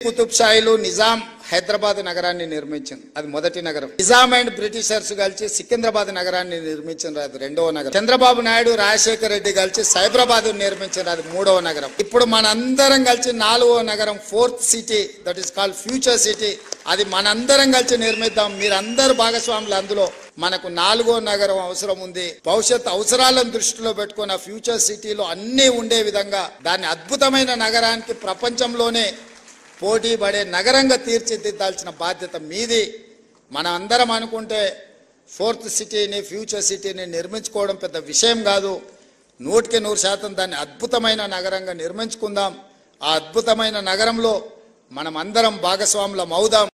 కుతుబ్ షాయిలు నిజాం హైదరాబాద్ నగరాన్ని నిర్మించింది. అది మొదటి నగరం. నిజాం అండ్ బ్రిటిషర్స్ కలిసి సికింద్రాబాద్ నగరాన్ని నిర్మించారు. అది రెండవ నగరం. చంద్రబాబు నాయుడు రాజశేఖర్ రెడ్డి కలిసి సైబరాబాద్ నిర్మించారు. అది మూడవ నగరం. ఇప్పుడు మనందరం కలిసి నాలుగవ నగరం, fourth city, that is called future city. అది మనందరం కలిసి నిర్మిద్దాం. మీరందరూ భాగస్వాములు అందులో. మనకు నాలుగో నగరం అవసరం ఉంది. భవిష్యత్ అవసరాలను దృష్టిలో పెట్టుకున్న ఫ్యూచర్ సిటీలో అన్నీ ఉండే విధంగా దాన్ని అద్భుతమైన నగరానికి ప్రపంచంలోనే పోటీ పడే నగరంగా తీర్చిదిద్దాల్సిన బాధ్యత మీది. మనం అందరం అనుకుంటే ఫోర్త్ సిటీని, ఫ్యూచర్ సిటీని నిర్మించుకోవడం పెద్ద విషయం కాదు. 100% దాన్ని అద్భుతమైన నగరంగా నిర్మించుకుందాం. ఆ అద్భుతమైన నగరంలో మనం అందరం భాగస్వాములం అవుదాం.